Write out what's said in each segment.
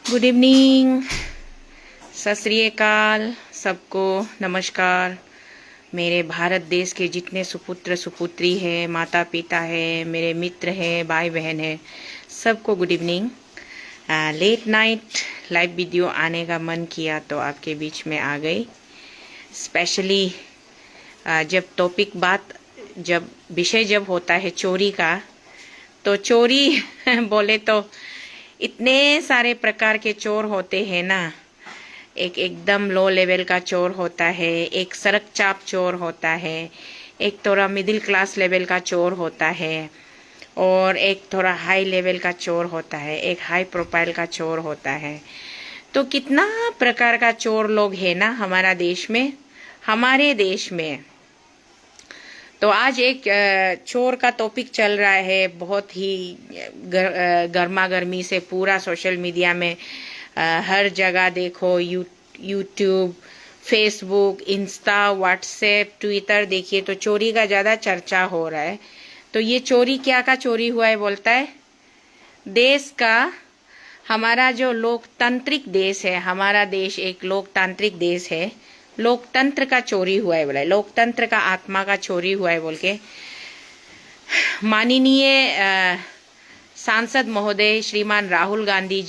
Good evening, सत श्री अकाल, सबको नमस्कार। मेरे भारत देश के जितने सुपुत्र सुपुत्री हैं, माता पिता है, मेरे मित्र हैं, भाई बहन है, सबको good evening. Late night live video आने का मन किया तो आपके बीच में आ गई। स्पेशली जब विषय होता है चोरी का, तो चोरी बोले तो इतने सारे प्रकार के चोर होते हैं ना। एक एकदम लो लेवल का चोर होता है, एक सड़क चाप चोर होता है, एक थोड़ा मिडिल क्लास लेवल का चोर होता है, और एक थोड़ा हाई लेवल का चोर होता है, एक हाई प्रोफाइल का चोर होता है। तो कितना प्रकार का चोर लोग है ना हमारे देश में। तो आज एक चोर का टॉपिक चल रहा है, बहुत ही गर्मा गर्मी से पूरा सोशल मीडिया में हर जगह देखो, YouTube, Facebook, Insta, WhatsApp, Twitter देखिए तो चोरी का ज़्यादा चर्चा हो रहा है। तो ये चोरी क्या का चोरी हुआ है बोलता है, देश का, हमारा जो लोकतांत्रिक देश है, हमारा देश एक लोकतांत्रिक देश है, लोकतंत्र का चोरी हुआ है बोला है, लोकतंत्र का आत्मा का चोरी हुआ है बोल के माननीय सांसद महोदय श्रीमान राहुल गांधी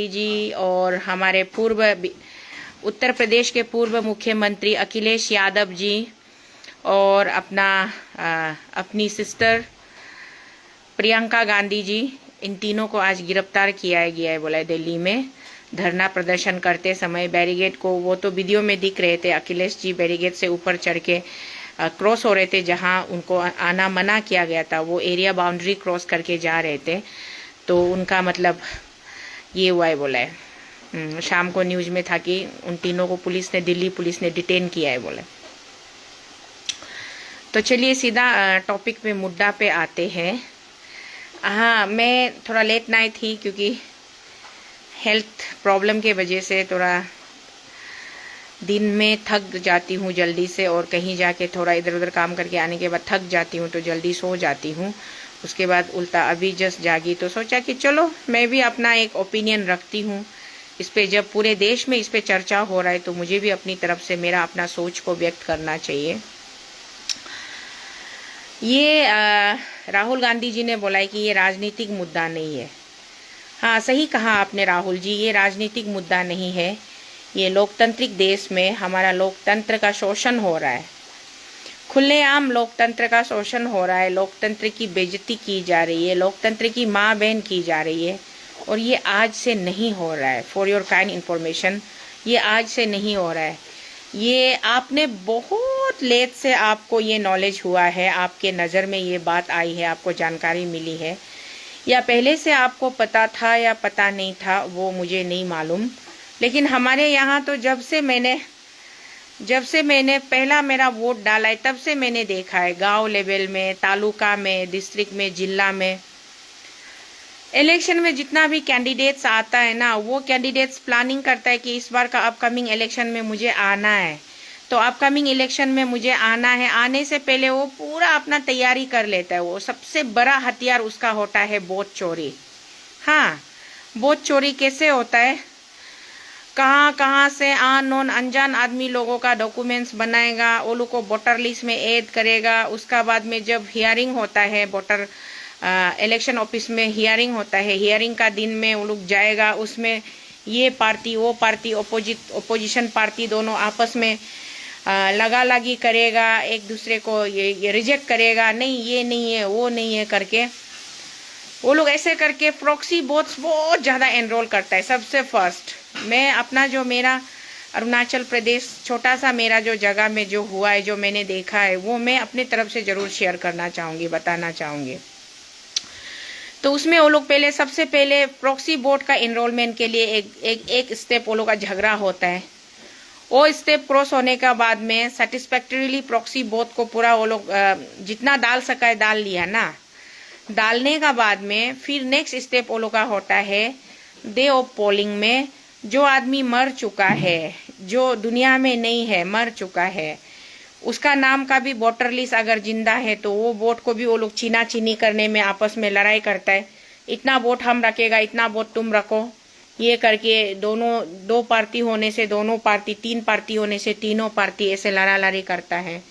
जी और हमारे उत्तर प्रदेश के पूर्व मुख्यमंत्री अखिलेश यादव जी और अपनी सिस्टर प्रियंका गांधी जी, इन तीनों को आज गिरफ्तार किया गया है बोला है। दिल्ली में धरना प्रदर्शन करते समय बैरिकेड को, वो तो वीडियो में दिख रहे थे, अखिलेश जी बैरिकेड से ऊपर चढ़ के क्रॉस हो रहे थे, जहां उनको आना मना किया गया था, वो एरिया बाउंड्री क्रॉस करके जा रहे थे। तो उनका मतलब ये हुआ है बोला है। शाम को न्यूज में था कि उन तीनों को दिल्ली पुलिस ने डिटेन किया है बोला। तो चलिए सीधा टॉपिक पे, मुद्दा पे आते हैं। हाँ, मैं थोड़ा लेट नाइट थी क्योंकि हेल्थ प्रॉब्लम के वजह से थोड़ा दिन में थक जाती हूँ जल्दी से, और कहीं जाके थोड़ा इधर उधर काम करके आने के बाद थक जाती हूँ तो जल्दी सो जाती हूँ। उसके बाद उल्टा अभी जस्ट जागी तो सोचा कि चलो मैं भी अपना एक ओपिनियन रखती हूँ इस पे। जब पूरे देश में इस पे चर्चा हो रहा है तो मुझे भी अपनी तरफ से मेरा अपना सोच को व्यक्त करना चाहिए। ये राहुल गांधी जी ने बोला है कि ये राजनीतिक मुद्दा नहीं है। हाँ, सही कहा आपने राहुल जी, ये राजनीतिक मुद्दा नहीं है। ये लोकतांत्रिक देश में हमारा लोकतंत्र का शोषण हो रहा है, खुलेआम लोकतंत्र का शोषण हो रहा है, लोकतंत्र की बेइज्जती की जा रही है, लोकतंत्र की माँ बहन की जा रही है। और ये आज से नहीं हो रहा है, फॉर योर काइंड इन्फॉर्मेशन, ये आज से नहीं हो रहा है। ये आपने बहुत लेट से आपको ये नॉलेज हुआ है, आपके नज़र में ये बात आई है, आपको जानकारी मिली है, या पहले से आपको पता था या पता नहीं था, वो मुझे नहीं मालूम। लेकिन हमारे यहाँ तो जब से मैंने पहला मेरा वोट डाला है तब से मैंने देखा है, गांव लेवल में, तालुका में, डिस्ट्रिक्ट में, जिला में, इलेक्शन में जितना भी कैंडिडेट्स आता है ना, वो कैंडिडेट्स प्लानिंग करता है कि इस बार का अपकमिंग इलेक्शन में मुझे आना है, तो अपकमिंग इलेक्शन में मुझे आना है। आने से पहले वो पूरा अपना तैयारी कर लेता है। वो सबसे बड़ा हथियार उसका होता है वोट चोरी। हाँ, वोट चोरी कैसे होता है, कहाँ से अननोन अनजान आदमी लोगों का डॉक्यूमेंट्स बनाएगा, वो लोग को वोटर लिस्ट में ऐड करेगा। उसका बाद में जब हियरिंग होता है, वोटर इलेक्शन ऑफिस में हियरिंग होता है, हियरिंग का दिन में वो लोग जाएगा, उसमें ये पार्टी वो पार्टी, ओपोजिशन पार्टी दोनों आपस में लगा लगी करेगा, एक दूसरे को ये रिजेक्ट करेगा, नहीं ये नहीं है, वो नहीं है करके वो लोग ऐसे करके प्रॉक्सी वोट्स बहुत ज़्यादा एनरोल करता है। सबसे फर्स्ट मैं अपना जो मेरा अरुणाचल प्रदेश, छोटा सा मेरा जो जगह में जो हुआ है, जो मैंने देखा है, वो मैं अपने तरफ से ज़रूर शेयर करना चाहूँगी, बताना चाहूँगी। तो उसमें वो लोग सबसे पहले प्रॉक्सी वोट का एनरोलमेंट के लिए एक स्टेप वो लोग का झगड़ा होता है। वो स्टेप क्रॉस होने का बाद में सेटिस्फैक्टरीली प्रॉक्सी वोट को पूरा वो लोग जितना डाल सका है डाल लिया ना। डालने का बाद में फिर नेक्स्ट स्टेप वो लोग का होता है डे ऑफ पोलिंग में, जो आदमी मर चुका है, जो दुनिया में नहीं है, मर चुका है, उसका नाम का भी वोटर लिस्ट अगर जिंदा है तो वो वोट को भी वो लोग चीना चीनी करने में आपस में लड़ाई करता है इतना वोट हम रखेगा, इतना वोट तुम रखो, ये करके दोनों, दो पार्टी होने से दोनों पार्टी, तीन पार्टी होने से तीनों पार्टी ऐसे लड़ा लड़ी करता है।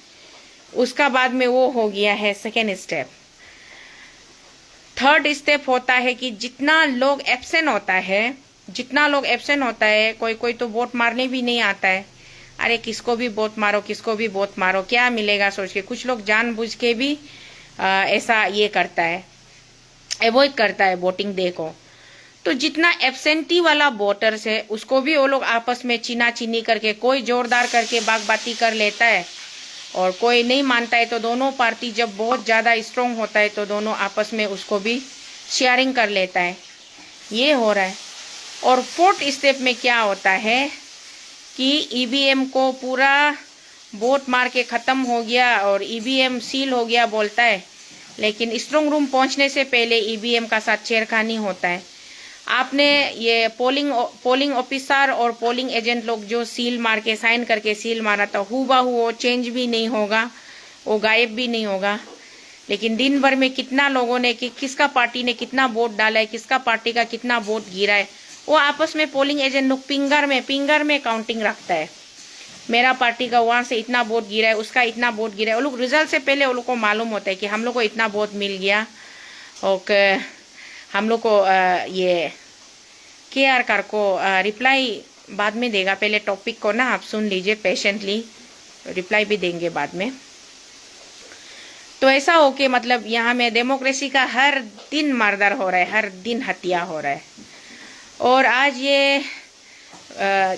उसका बाद में वो हो गया है सेकेंड स्टेप। थर्ड स्टेप होता है कि जितना लोग एब्सेंट होता है, कोई कोई तो वोट मारने भी नहीं आता है। अरे किसको भी वोट मारो, किसको भी वोट मारो, क्या मिलेगा सोच के कुछ लोग जानबूझ के भी ऐसा ये करता है, अवॉइड करता है वोटिंग डे को। तो जितना एब्सेंटी वाला वोटर्स है उसको भी वो लोग आपस में चीना चीनी करके, कोई जोरदार करके बागबाती कर लेता है और कोई नहीं मानता है। तो दोनों पार्टी जब बहुत ज़्यादा स्ट्रोंग होता है तो दोनों आपस में उसको भी शेयरिंग कर लेता है। ये हो रहा है। और फोर्थ स्टेप में क्या होता है कि ईवीएम को पूरा वोट मार के ख़त्म हो गया और ईवीएम सील हो गया बोलता है, लेकिन स्ट्रांग रूम पहुंचने से पहले ईवीएम का साथ छेड़खानी होता है। आपने ये पोलिंग ऑफिसर और पोलिंग एजेंट लोग जो सील मार के साइन करके सील मारा था, हूबहू वो चेंज भी नहीं होगा, वो गायब भी नहीं होगा। लेकिन दिन भर में कितना लोगों ने कि किसका पार्टी ने कितना वोट डाला है, किसका पार्टी का कितना वोट गिरा है, वो आपस में पोलिंग एजेंट लोग फिंगर में काउंटिंग रखता है। मेरा पार्टी का वहाँ से इतना वोट गिरा है, उसका इतना वोट गिरा है। वो लोग रिजल्ट से पहले वो लोग को मालूम होता है कि हम लोग को इतना वोट मिल गया। और हम लोग को ये KR को रिप्लाई बाद में देगा। पहले टॉपिक को ना आप सुन लीजिए पेशेंटली, रिप्लाई भी देंगे बाद में। तो ऐसा हो के मतलब यहाँ में डेमोक्रेसी का हर दिन मर्डर हो रहा है, हर दिन हत्या हो रहा है। और आज ये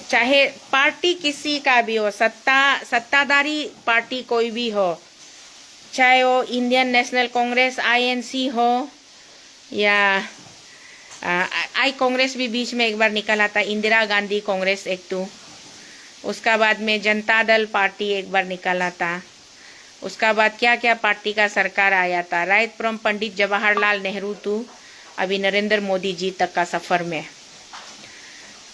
चाहे पार्टी किसी का भी हो, सत्ताधारी पार्टी कोई भी हो, चाहे वो इंडियन नेशनल कांग्रेस INC हो या आई कांग्रेस भी बीच में एक बार निकला था, इंदिरा गांधी कांग्रेस एक तो, उसका बाद में जनता दल पार्टी एक बार निकला था, उसका बाद क्या क्या पार्टी का सरकार आया था, right from Pandit Jawaharlal Nehru to अभी नरेंद्र मोदी जी तक का सफर में।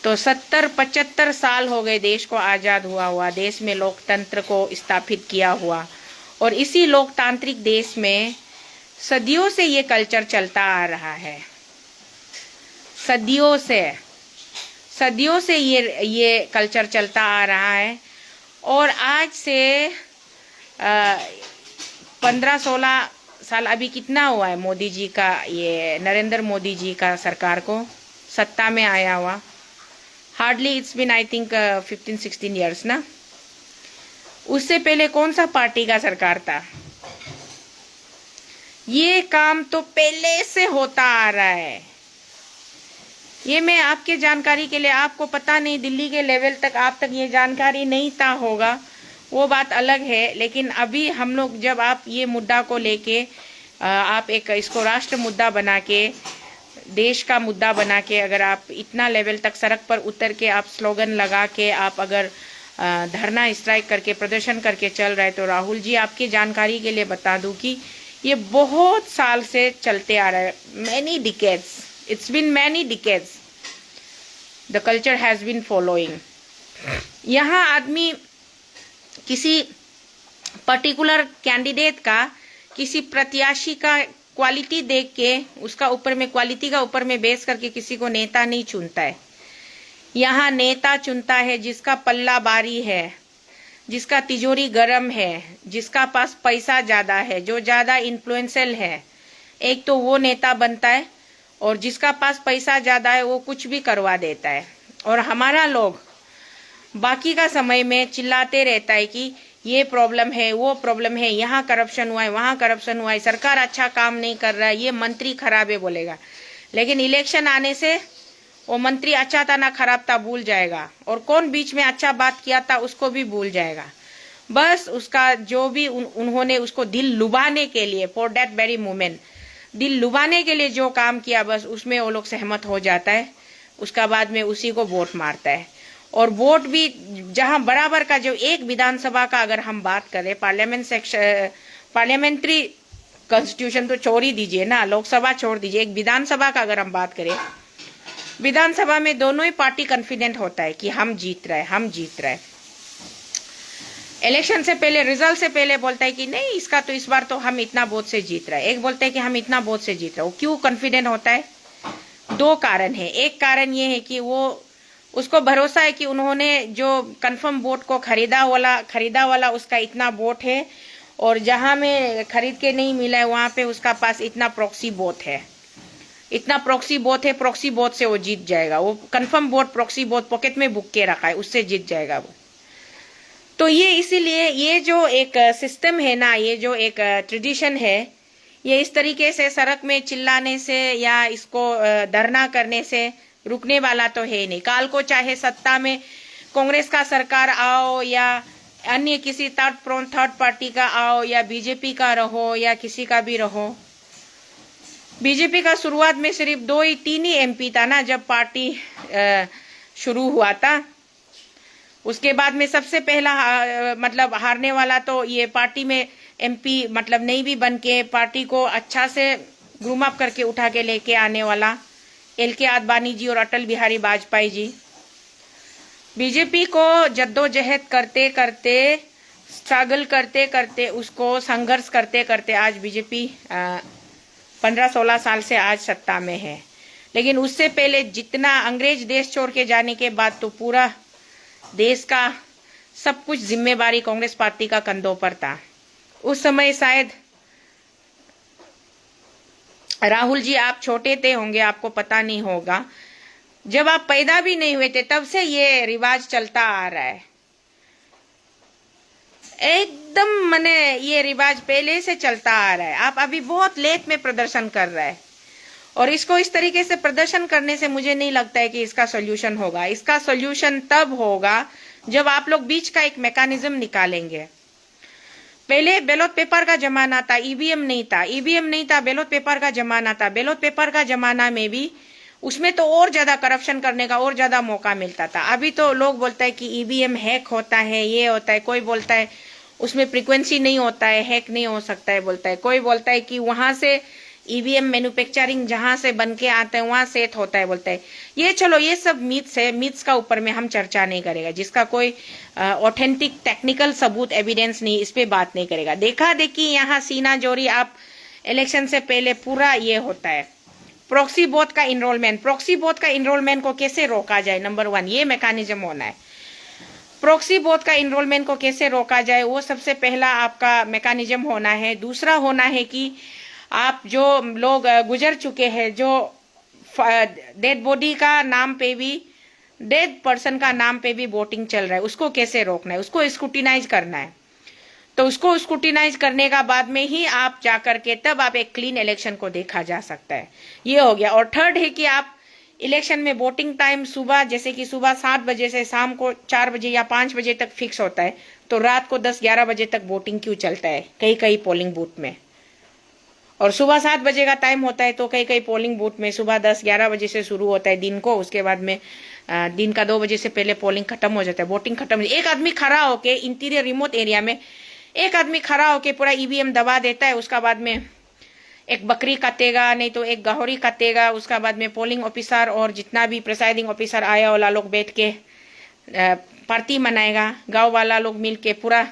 तो 70-75 साल हो गए देश को आज़ाद हुआ, देश में लोकतंत्र को स्थापित किया हुआ। और इसी लोकतांत्रिक देश में सदियों से ये कल्चर चलता आ रहा है, सदियों से ये कल्चर चलता आ रहा है। और आज से 15-16 साल अभी कितना हुआ है मोदी जी का, ये नरेंद्र मोदी जी का सरकार को सत्ता में आया हुआ, hardly it's been I think 15-16 years ना। उससे पहले कौन सा पार्टी का सरकार था? ये काम तो पहले से होता आ रहा है। ये मैं आपके जानकारी के लिए, आपको पता नहीं दिल्ली के लेवल तक आप तक ये जानकारी नहीं था होगा, वो बात अलग है। लेकिन अभी हम लोग जब आप ये मुद्दा को लेके आप एक इसको राष्ट्र मुद्दा बना के, देश का मुद्दा बना के, अगर आप इतना लेवल तक सड़क पर उतर के आप स्लोगन लगा के आप अगर धरना स्ट्राइक करके प्रदर्शन करके चल रहे, तो राहुल जी आपकी जानकारी के लिए बता दूं कि ये बहुत साल से चलते आ रहा है, many decades, it's been many decades the culture has been following. यहाँ आदमी किसी पर्टिकुलर कैंडिडेट का, किसी प्रत्याशी का क्वालिटी देख के उसका ऊपर में क्वालिटी का ऊपर में बेस करके किसी को नेता नहीं चुनता है। यहाँ नेता चुनता है जिसका पल्ला भारी है, जिसका तिजोरी गरम है, जिसका पास पैसा ज़्यादा है, जो ज़्यादा इन्फ्लुएंशियल है, एक तो वो नेता बनता है। और जिसका पास पैसा ज़्यादा है वो कुछ भी करवा देता है। और हमारा लोग बाकी का समय में चिल्लाते रहता है कि ये प्रॉब्लम है, वो प्रॉब्लम है, यहाँ करप्शन हुआ है, वहाँ करप्शन हुआ है, सरकार अच्छा काम नहीं कर रहा है, ये मंत्री खराब है बोलेगा। लेकिन इलेक्शन आने से वो मंत्री अच्छा था ना खराब था भूल जाएगा, और कौन बीच में अच्छा बात किया था उसको भी भूल जाएगा। बस उसका जो भी उन्होंने उसको दिल लुभाने के लिए, फॉर दैट वेरी मोमेंट, दिल लुभाने के लिए जो काम किया बस उसमें वो लोग सहमत हो जाता है। उसका बाद में उसी को वोट मारता है। और वोट भी जहां बराबर का, जो एक विधानसभा का अगर हम बात करें, पार्लियामेंट्री कॉन्स्टिट्यूशन तो छोड़ ही दीजिए ना, लोकसभा छोड़ दीजिए, एक विधानसभा का अगर हम बात करें, विधानसभा में दोनों ही पार्टी कॉन्फिडेंट होता है कि हम जीत रहे। इलेक्शन से पहले, रिजल्ट से पहले बोलता है कि नहीं इसका तो इस बार तो हम इतना वोट से जीत रहे हैं, एक बोलता है कि हम इतना वोट से जीत रहे हैं। वो क्यों कॉन्फिडेंट होता है? दो कारण है। एक कारण ये है कि वो उसको भरोसा है कि उन्होंने जो कंफर्म वोट को खरीदा वाला उसका इतना वोट है, और जहां में खरीद के नहीं मिला है वहां पे उसका पास इतना प्रॉक्सी वोट है, इतना प्रॉक्सी वोट है, प्रॉक्सी वोट से वो जीत जाएगा। वो confirm vote proxy vote pocket में बुक के रखा है, उससे जीत जाएगा वो। तो ये इसीलिए ये जो एक सिस्टम है ना, ये जो एक ट्रेडिशन है, ये इस तरीके से सड़क में चिल्लाने से या इसको धरना करने से रुकने वाला तो है नहीं। काल को चाहे सत्ता में कांग्रेस का सरकार आओ या अन्य किसी थर्ड पार्टी का आओ या बीजेपी का रहो या किसी का भी रहो। बीजेपी का शुरुआत में सिर्फ 2 ही एमपी था ना जब पार्टी शुरू हुआ था। उसके बाद में सबसे पहला मतलब हारने वाला तो ये पार्टी में एमपी मतलब नहीं भी बन के पार्टी को अच्छा से ग्रूम अप करके उठा के लेके आने वाला LK आडवाणी जी और अटल बिहारी वाजपेयी जी। बीजेपी को जद्दोजहद करते करते, स्ट्रगल करते करते, उसको संघर्ष करते करते आज बीजेपी 15-16 साल से आज सत्ता में है। लेकिन उससे पहले जितना अंग्रेज देश छोड़ के जाने के बाद तो पूरा देश का सब कुछ जिम्मेवारी कांग्रेस पार्टी का कंधों पर था। उस समय शायद राहुल जी आप छोटे थे होंगे, आपको पता नहीं होगा, जब आप पैदा भी नहीं हुए थे तब से ये रिवाज चलता आ रहा है। एकदम मने ये रिवाज पहले से चलता आ रहा है। आप अभी बहुत लेट में प्रदर्शन कर रहे हैं, और इसको इस तरीके से प्रदर्शन करने से मुझे नहीं लगता है कि इसका सोल्यूशन होगा। इसका सोल्यूशन तब होगा जब आप लोग बीच का एक मैकेनिज्म निकालेंगे। पहले बैलेट पेपर का जमाना था, ईवीएम नहीं था, बैलेट पेपर का जमाना था। बैलेट पेपर का जमाना में भी उसमें तो और ज्यादा करप्शन करने का और ज्यादा मौका मिलता था। अभी तो लोग बोलता है कि ईवीएम हैक होता है, ये होता है, कोई बोलता है उसमें फ्रीक्वेंसी नहीं होता है, हैक नहीं हो सकता है बोलता है, कोई बोलता है कि वहां से ईवीएम मैन्युफैक्चरिंग जहां से बन के आता है वहां सेट होता है बोलता है। ये चलो ये सब मिथ्स है, मिथ्स का ऊपर में हम चर्चा नहीं करेगा, जिसका कोई ऑथेंटिक टेक्निकल सबूत एविडेंस नहीं, इस पे बात नहीं करेगा। देखा देखी यहाँ सीना जोरी आप इलेक्शन से पहले पूरा ये होता है। प्रॉक्सी वोट का इनरोलमेंट को कैसे रोका जाए, नंबर 1 ये मैकेनिज्म होना है। प्रॉक्सी वोट का इनरोलमेंट को कैसे रोका जाए वो सबसे पहला आपका मैकेनिज्म होना है। दूसरा होना है कि आप जो लोग गुजर चुके हैं, जो डेड बॉडी का नाम पे भी, डेड पर्सन का नाम पे भी वोटिंग चल रहा है, उसको कैसे रोकना है, उसको स्क्रूटिनाइज करना है। तो उसको स्क्रूटिनाइज करने का बाद में ही आप जाकर के तब आप एक क्लीन इलेक्शन को देखा जा सकता है। ये हो गया। और थर्ड है कि आप इलेक्शन में वोटिंग टाइम सुबह, जैसे कि सुबह 7 बजे से शाम को 4 बजे या 5 बजे तक फिक्स होता है, तो रात को 10-11 बजे तक वोटिंग क्यों चलता है कई कई पोलिंग बूथ में। और सुबह 7 बजे का टाइम होता है तो कई कई पोलिंग बूथ में सुबह 10-11 बजे से शुरू होता है दिन को, उसके बाद में दिन का 2 बजे से पहले पोलिंग खत्म हो जाता है, वोटिंग खत्म हो जाता है। एक आदमी खड़ा होके इंटीरियर रिमोट एरिया में एक आदमी खड़ा होके पूरा ईवीएम दबा देता है, उसका बाद में एक बकरी काटेगा, नहीं तो एक गाहरी काटेगा, उसका बाद में पोलिंग ऑफिसर और जितना भी प्रिसाइडिंग ऑफिसर आया वाला लोग बैठ के पार्टी मनाएगा, गांव वाला लोग मिल के पूरा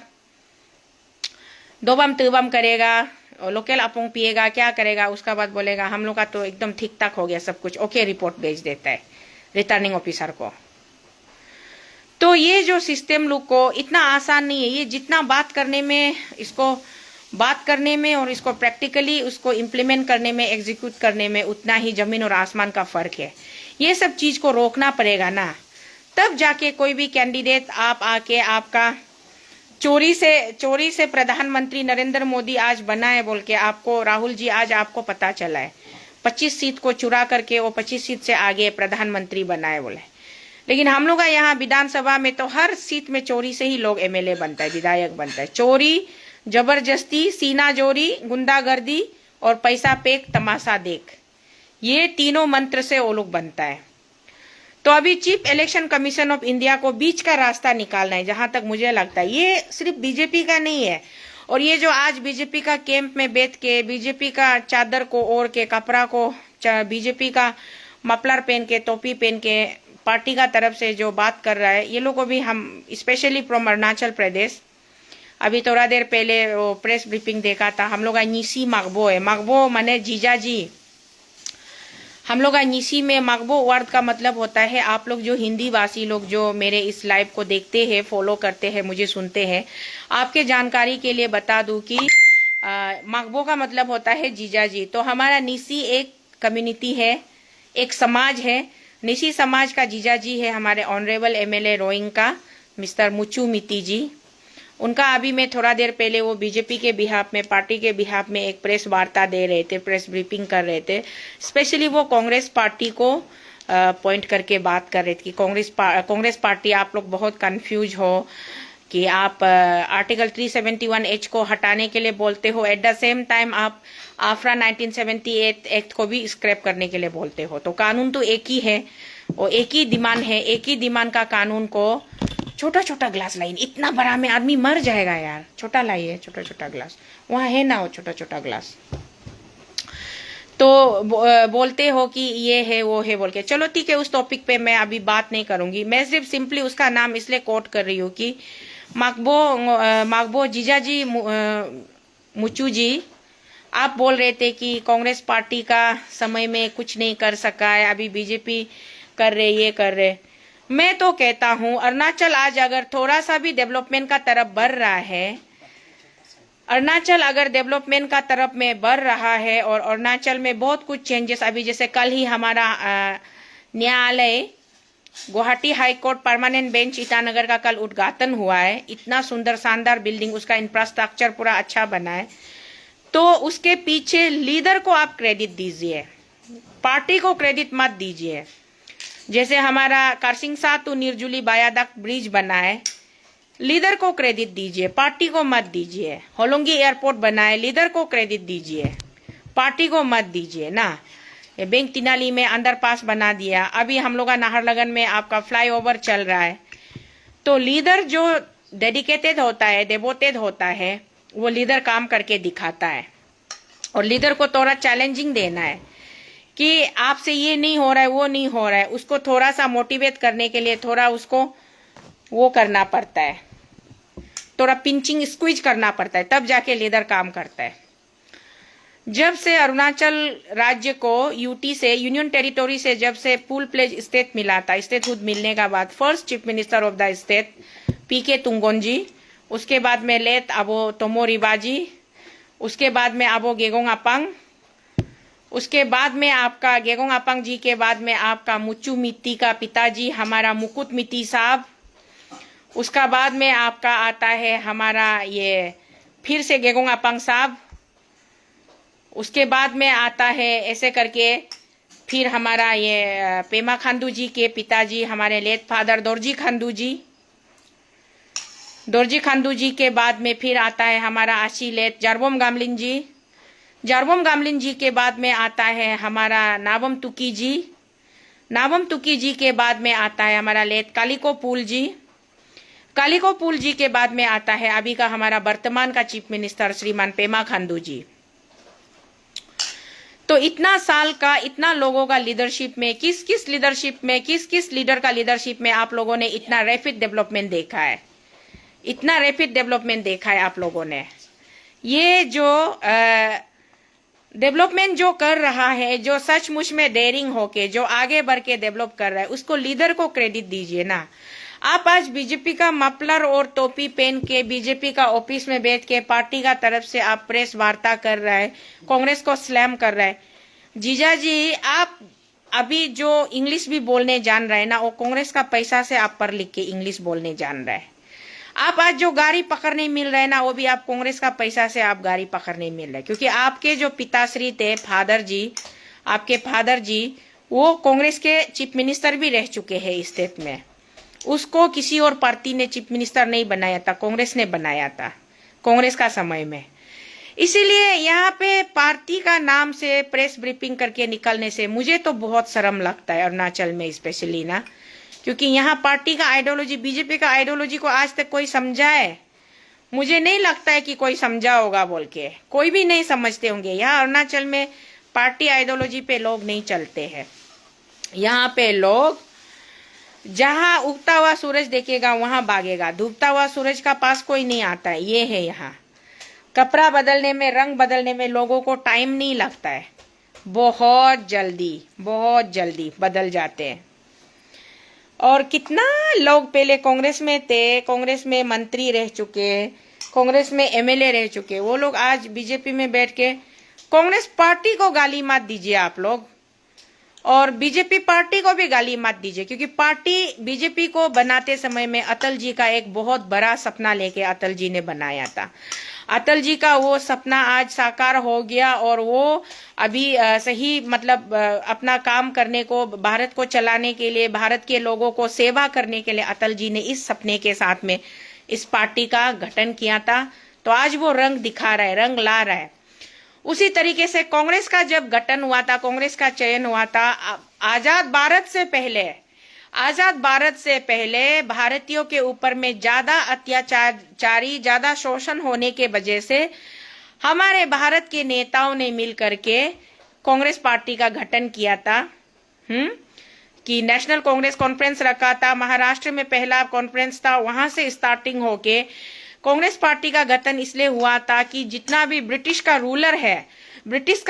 दोबम तिबम करेगा, लोकल अपोंग पिएगा, क्या करेगा, उसका बाद बोलेगा हम लोग का तो एकदम ठीक ठाक हो गया सब कुछ, ओके रिपोर्ट भेज देता है रिटर्निंग ऑफिसर को। तो ये जो सिस्टम लोग को इतना आसान नहीं है, ये जितना बात करने में, इसको बात करने में और इसको प्रैक्टिकली उसको इम्प्लीमेंट करने में, एग्जीक्यूट करने में उतना ही जमीन और आसमान का फर्क है। ये सब चीज को रोकना पड़ेगा ना, तब जाके कोई भी कैंडिडेट आप आके आपका चोरी से प्रधानमंत्री नरेंद्र मोदी आज बना है बोल के आपको, राहुल जी आज आपको पता चला है 25 सीट को चुरा करके वो 25 सीट से आगे प्रधानमंत्री बना है बोले। लेकिन हम लोग का यहाँ विधानसभा में तो हर सीट में चोरी से ही लोग एमएलए बनता है, विधायक बनता है। चोरी, जबरदस्ती, सीना जोरी, गुंडागर्दी और पैसा पेक तमाशा देख, ये तीनों मंत्र से वो लोग बनता है। तो अभी chief election commission of India को बीच का रास्ता निकालना है, जहां तक मुझे लगता है। ये सिर्फ बीजेपी का नहीं है, और ये जो आज बीजेपी का कैंप में बैठ के बीजेपी का चादर को ओढ़ के, कपड़ा को बीजेपी का मफलर पहन के, टोपी पहन के पार्टी का तरफ से जो बात कर रहा है, ये लोग को भी हम स्पेशली फ्रॉम अरुणाचल प्रदेश, अभी थोड़ा देर पहले वो प्रेस ब्रीफिंग देखा था। हम लोग का नीसी मकबो है, मकबो माने जीजा जी। हम लोग का नीसी में मकबो वर्ड का मतलब होता है, आप लोग जो हिंदी भाषी लोग जो मेरे इस लाइव को देखते हैं, फॉलो करते हैं, मुझे सुनते हैं, आपके जानकारी के लिए बता दूं कि मकबो का मतलब होता है जीजा जी। तो हमारा नीसी एक कम्युनिटी है, एक समाज है। निसी समाज का जीजा जी है हमारे ऑनरेबल एमएलए रोइंग का मिस्टर मुचू मिती जी। उनका अभी मैं थोड़ा देर पहले वो बीजेपी के बिहाफ में, पार्टी के बिहाफ में एक प्रेस वार्ता दे रहे थे, प्रेस ब्रीफिंग कर रहे थे। स्पेशली वो कांग्रेस पार्टी को पॉइंट करके बात कर रहे थे कि कांग्रेस पार्टी आप लोग बहुत कंफ्यूज हो कि आप आर्टिकल 371H को हटाने के लिए बोलते हो, एट द सेम टाइम आप आफरा 1978 एक्ट को भी स्क्रैप करने के लिए बोलते हो। तो कानून तो एक ही है और एक ही डिमांड है, एक ही डिमांड का कानून को छोटा छोटा ग्लास लाइए, इतना बड़ा में आदमी मर जाएगा यार, छोटा लाइए, छोटा छोटा ग्लास, वहां है ना वो छोटा छोटा ग्लास। तो बोलते हो कि ये है वो है बोल के। चलो ठीक है, उस टॉपिक पे मैं अभी बात नहीं करूंगी। मैं सिर्फ सिंपली उसका नाम इसलिए कोट कर रही हूँ कि मकबो जीजा जी मुचू जी, आप बोल रहे थे कि कांग्रेस पार्टी का समय में कुछ नहीं कर सका है, अभी बीजेपी कर रहे, ये कर रहे। मैं तो कहता हूं अरुणाचल आज अगर थोड़ा सा भी डेवलपमेंट का तरफ बढ़ रहा है, अरुणाचल अगर डेवलपमेंट का तरफ में बढ़ रहा है और अरुणाचल में बहुत कुछ चेंजेस, अभी जैसे कल ही हमारा न्यायालय Guwahati high court permanent bench Itanagar का कल उद्घाटन हुआ है। इतना सुंदर शानदार बिल्डिंग, उसका इंफ्रास्ट्रक्चर पूरा अच्छा बना है। तो उसके पीछे लीडर को आप क्रेडिट दीजिए, पार्टी को क्रेडिट मत दीजिए। जैसे हमारा करसिंग सातु निर्जुली बायादक ब्रिज बना है, लीडर को क्रेडिट दीजिए, पार्टी को मत दीजिए। होलोंगी एयरपोर्ट बनाए, लीडर को क्रेडिट दीजिए, पार्टी को मत दीजिए ना। ये बैंक तिनाली में अंडरपास बना दिया, अभी हम लोग का नाहरलगन में आपका फ्लाईओवर चल रहा है। तो लीडर जो डेडिकेटेड होता है, डिवोटेड होता है, वो लीडर काम करके दिखाता है। और लीडर को थोड़ा चैलेंजिंग देना है कि आपसे ये नहीं हो रहा है, वो नहीं हो रहा है, उसको थोड़ा सा मोटिवेट करने के लिए थोड़ा उसको वो करना पड़ता है, थोड़ा पिंचिंग स्क्वीज करना पड़ता है, तब जाके लीडर काम करता है। जब से अरुणाचल राज्य को यूटी से, यूनियन टेरिटोरी से जब से फुल प्लेज स्टेट मिला था, स्टेटहुड मिलने का बाद first chief minister of the state PK Tungon ji, उसके बाद में लेट अबो तोमो रिबा जी, उसके बाद में अबो गेगोंग अपांग, उसके बाद में आपका गेगोंग अपांग जी के बाद में आपका मुचू मित्ती का पिताजी हमारा मुकुट मित्ती साहब, उसका बाद में आपका आता है हमारा ये फिर से गेगोंग अपांग साहब, उसके बाद में आता है ऐसे करके फिर हमारा ये पेमा खांडू जी के पिताजी हमारे लेट फादर दोरजी खांडू जी, दोरजी खांडू जी के बाद में फिर आता है हमारा आशी लेट जारबोम गामलिन जी, जारबोम गामलिन जी के बाद में आता है हमारा नाबम तुकी जी, नाबम तुकी जी के बाद में आता है हमारा लेट कालिको पुल जी, कालिको पुल जी के बाद में आता है अभी का हमारा वर्तमान का चीफ मिनिस्टर श्रीमान पेमा खांडू जी। तो इतना साल का, इतना लोगों का लीडरशिप में, किस किस लीडरशिप में, किस किस लीडर का लीडरशिप में आप लोगों ने इतना रैपिड डेवलपमेंट देखा है, इतना रैपिड डेवलपमेंट देखा है आप लोगों ने। ये जो डेवलपमेंट जो कर रहा है, जो सचमुच में डेयरिंग होके जो आगे बढ़ के डेवलप कर रहा है, उसको लीडर को क्रेडिट दीजिए ना। आप आज बीजेपी का मफलर और टोपी पहन के बीजेपी का ऑफिस में बैठ के पार्टी का तरफ से आप प्रेस वार्ता कर रहा है, कांग्रेस को स्लैम कर रहा है। जीजा जी, आप अभी जो इंग्लिश भी बोलने जान रहे हैं ना, वो कांग्रेस का पैसा से आप पढ़ लिख के इंग्लिश बोलने जान रहे हैं। आप आज जो गाड़ी पकड़ने मिल रहे हैं ना, वो भी आप कांग्रेस का पैसा से आप गाड़ी पकड़ने मिल रहे हैं, क्योंकि आपके जो पिताश्री थे, फादर जी, आपके फादर जी, वो कांग्रेस के चीफ मिनिस्टर भी रह चुके हैं इस स्टेट में। उसको किसी और पार्टी ने चीफ मिनिस्टर नहीं बनाया था, कांग्रेस ने बनाया था, कांग्रेस का समय में। इसीलिए यहाँ पे पार्टी का नाम से प्रेस ब्रीफिंग करके निकलने से मुझे तो बहुत शर्म लगता है, अरुणाचल में स्पेशली ना, क्योंकि यहाँ पार्टी का आइडियोलॉजी, बीजेपी का आइडियोलॉजी को आज तक कोई समझा है? मुझे नहीं लगता है कि कोई समझा होगा बोल के, कोई भी नहीं समझते होंगे। यहाँ अरुणाचल में पार्टी आइडियोलॉजी पे लोग नहीं चलते हैं। यहाँ पे लोग जहां उगता हुआ सूरज देखेगा वहां भागेगा, डूबता हुआ सूरज का पास कोई नहीं आता है। ये है यहाँ कपड़ा बदलने में, रंग बदलने में लोगों को टाइम नहीं लगता है, बहुत जल्दी बदल जाते हैं। और कितना लोग पहले कांग्रेस में थे, कांग्रेस में मंत्री रह चुके, कांग्रेस में एमएलए रह चुके, वो लोग आज बीजेपी में बैठ के, कांग्रेस पार्टी को गाली मत दीजिए आप लोग, और बीजेपी पार्टी को भी गाली मत दीजिए, क्योंकि पार्टी बीजेपी को बनाते समय में अटल जी का एक बहुत बड़ा सपना लेके अटल जी ने बनाया था। अटल जी का वो सपना आज साकार हो गया, और वो अभी सही मतलब अपना काम करने को, भारत को चलाने के लिए, भारत के लोगों को सेवा करने के लिए अटल जी ने इस सपने के साथ में इस पार्टी का गठन किया था। तो आज वो रंग दिखा रहा है, रंग ला रहा है। उसी तरीके से कांग्रेस का जब गठन हुआ था, कांग्रेस का चयन हुआ था, आजाद भारत से पहले भारतीयों के ऊपर में ज्यादा अत्याचारी, ज्यादा शोषण होने के वजह से हमारे भारत के नेताओं ने मिल करके कांग्रेस पार्टी का गठन किया था। कि नेशनल कांग्रेस कॉन्फ्रेंस रखा था, महाराष्ट्र में पहला कॉन्फ्रेंस था, वहां से स्टार्टिंग होके कांग्रेस पार्टी का गठन इसलिए हुआ था कि जितना भी ब्रिटिश का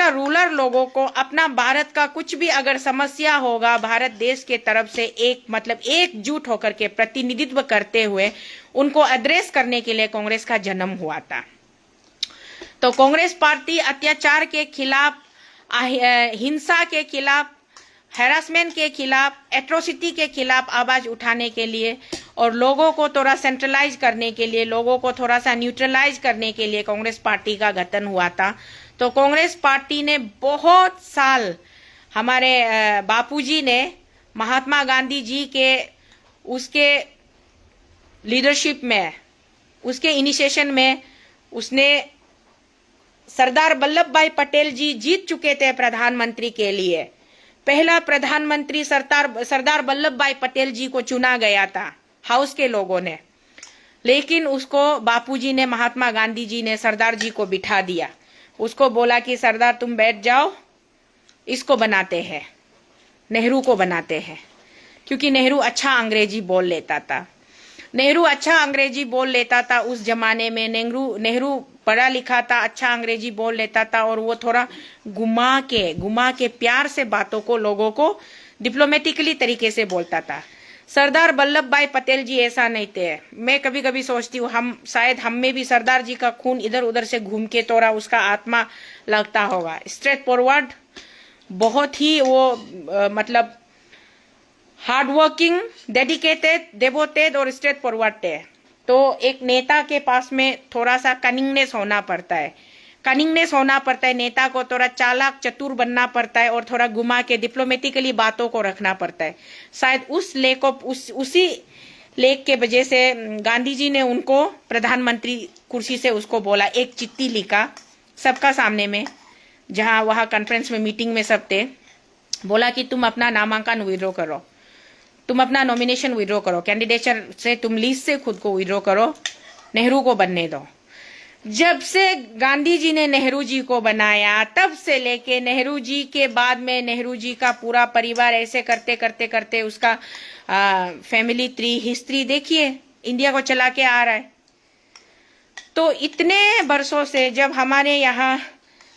रूलर लोगों को अपना भारत का कुछ भी अगर समस्या होगा, भारत देश के तरफ से एकजुट होकर के प्रतिनिधित्व करते हुए उनको एड्रेस करने के लिए कांग्रेस का जन्म हुआ था। तो कांग्रेस पार्टी अत्याचार के खिलाफ, हिंसा के खिलाफ, हैरासमेंट के खिलाफ, एट्रोसिटी के खिलाफ आवाज उठाने के लिए और लोगों को थोड़ा सेंट्रलाइज करने के लिए, लोगों को थोड़ा सा न्यूट्रलाइज करने के लिए कांग्रेस पार्टी का गठन हुआ था। तो कांग्रेस पार्टी ने बहुत साल, हमारे बापूजी ने, महात्मा गांधी जी के उसके लीडरशिप में, उसके इनिशिएशन में, उसने सरदार वल्लभ भाई पटेल जी जीत चुके थे प्रधानमंत्री के लिए। पहला प्रधानमंत्री सरदार वल्लभ भाई पटेल जी को चुना गया था हाउस के लोगों ने, लेकिन उसको बापूजी ने, महात्मा गांधी जी ने सरदार जी को बिठा दिया। उसको बोला कि सरदार तुम बैठ जाओ, इसको बनाते हैं, नेहरू को बनाते हैं, क्योंकि नेहरू अच्छा अंग्रेजी बोल लेता था। उस जमाने में नेहरू पढ़ा लिखा था, अच्छा अंग्रेजी बोल लेता था, और वो थोड़ा घुमा के प्यार से बातों को, लोगों को डिप्लोमेटिकली तरीके से बोलता था। सरदार वल्लभ भाई पटेल जी ऐसा नहीं थे। मैं कभी कभी सोचती हूँ शायद हम में भी सरदार जी का खून इधर उधर से घूम के थोड़ा उसका आत्मा लगता होगा। स्ट्रेट फॉरवर्ड, बहुत ही वो मतलब हार्ड वर्किंग, डेडिकेटेड, डेवोटेड और स्ट्रेट फॉरवर्ड थे। तो एक नेता के पास में थोड़ा सा कनिंगनेस होना पड़ता है, नेता को थोड़ा चालाक चतुर बनना पड़ता है, और थोड़ा घुमा के डिप्लोमेटिकली बातों को रखना पड़ता है। शायद उसी लेख के वजह से गांधी जी ने उनको प्रधानमंत्री कुर्सी से उसको बोला, एक चिट्ठी लिखा सबका सामने में, जहां वहां कॉन्फ्रेंस में, मीटिंग में सब थे, बोला कि तुम अपना नामांकन विड्रॉ करो, तुम अपना नॉमिनेशन विड्रॉ करो, कैंडिडेचर से तुम लिस्ट से खुद को विड्रॉ करो, नेहरू को बनने दो। जब से गांधी जी ने नेहरू जी को बनाया, तब से लेके नेहरू जी के बाद में नेहरू जी का पूरा परिवार, ऐसे करते करते करते उसका फैमिली ट्री, हिस्ट्री देखिए, इंडिया को चला के आ रहा है। तो इतने वर्षों से जब हमारे यहाँ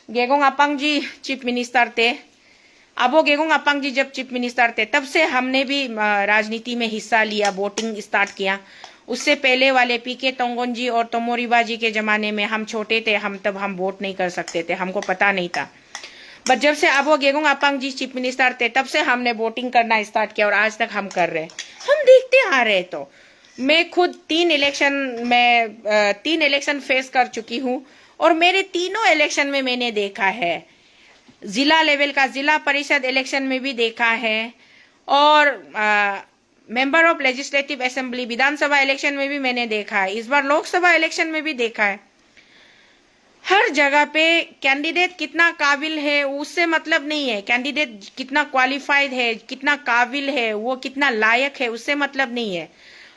गेगोंग अपांग जी चीफ मिनिस्टर थे, अब वो गेगोंग अपांग जी जब चीफ मिनिस्टर थे, तब से हमने भी राजनीति में हिस्सा लिया, वोटिंग स्टार्ट किया। उससे पहले वाले पीके तोंगोन जी और तोमोरिबा जी के जमाने में हम छोटे थे, तब हम वोट नहीं कर सकते थे, हमको पता नहीं था। बट जब से अब वो गेगोंग अपांग जी चीफ मिनिस्टर थे, तब से हमने वोटिंग करना स्टार्ट किया, और आज तक हम कर रहे, हम देखते आ रहे। तो मैं खुद 3 इलेक्शन फेस कर चुकी हूँ, और मेरे तीनों इलेक्शन में मैंने देखा है, जिला लेवल का जिला परिषद इलेक्शन में भी देखा है, और member of legislative assembly Vidhan Sabha election में भी मैंने देखा है, इस बार लोकसभा इलेक्शन में भी देखा है। हर जगह पे कैंडिडेट कितना काबिल है उससे मतलब नहीं है, कैंडिडेट कितना क्वालिफाइड है, कितना काबिल है, वो कितना लायक है, उससे मतलब नहीं है।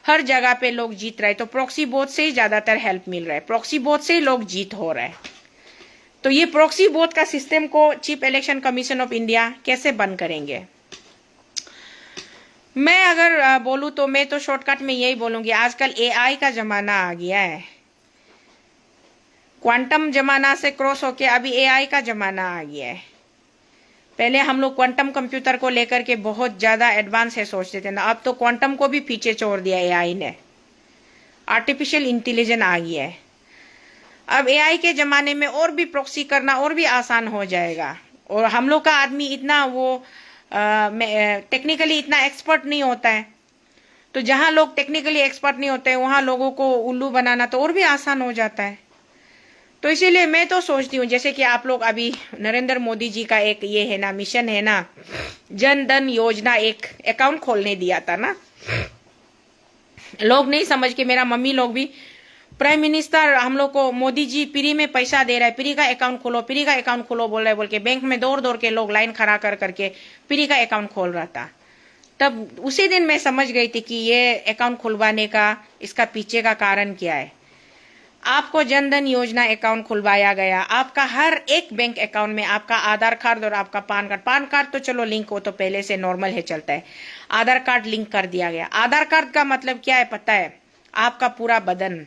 हर जगह पे लोग जीत रहे हैं, तो प्रॉक्सी वोट से ही ज्यादातर हेल्प मिल रहा है, प्रॉक्सी वोट से ही लोग जीत हो रहा है। तो ये प्रॉक्सी वोट का सिस्टम को chief election commission of India कैसे बंद करेंगे? मैं अगर बोलूँ तो मैं तो शॉर्टकट में यही बोलूंगी, आजकल एआई का जमाना आ गया है। क्वांटम जमाना से क्रॉस होके अभी एआई का जमाना आ गया है। पहले हम लोग क्वांटम कंप्यूटर को लेकर के बहुत ज्यादा एडवांस है सोचते थे ना, अब तो क्वांटम को भी पीछे छोड़ दिया एआई ने। आर्टिफिशियल इंटेलिजेंस आ गया है। अब एआई के जमाने में और भी प्रॉक्सी करना और भी आसान हो जाएगा। और हम लोग का आदमी इतना वो टेक्निकली इतना एक्सपर्ट नहीं होता है, तो जहां लोग टेक्निकली एक्सपर्ट नहीं होते हैं वहां लोगों को उल्लू बनाना तो और भी आसान हो जाता है। तो इसीलिए मैं तो सोचती हूँ, जैसे कि आप लोग अभी नरेंद्र मोदी जी का एक ये है ना, मिशन है ना, जन धन योजना, एक अकाउंट खोलने दिया था ना। लोग नहीं समझ के, मेरा मम्मी लोग भी, प्राइम मिनिस्टर हम लोग को मोदी जी फ्री में पैसा दे रहा है, फ्री का अकाउंट खोलो, फ्री का अकाउंट खोलो बोल रहे बोल के बैंक में दौड़ दौड़ के लोग लाइन खड़ा कर करके फ्री का अकाउंट खोल रहा था। तब उसी दिन मैं समझ गई थी कि ये अकाउंट खुलवाने का, इसका पीछे का कारण क्या है। आपको जनधन योजना अकाउंट खुलवाया गया, आपका हर एक बैंक अकाउंट में आपका आधार कार्ड और आपका पान कार्ड तो चलो लिंक हो तो पहले से नॉर्मल है, चलता है। आधार कार्ड लिंक कर दिया गया। आधार कार्ड का मतलब क्या है पता है? आपका पूरा बदन।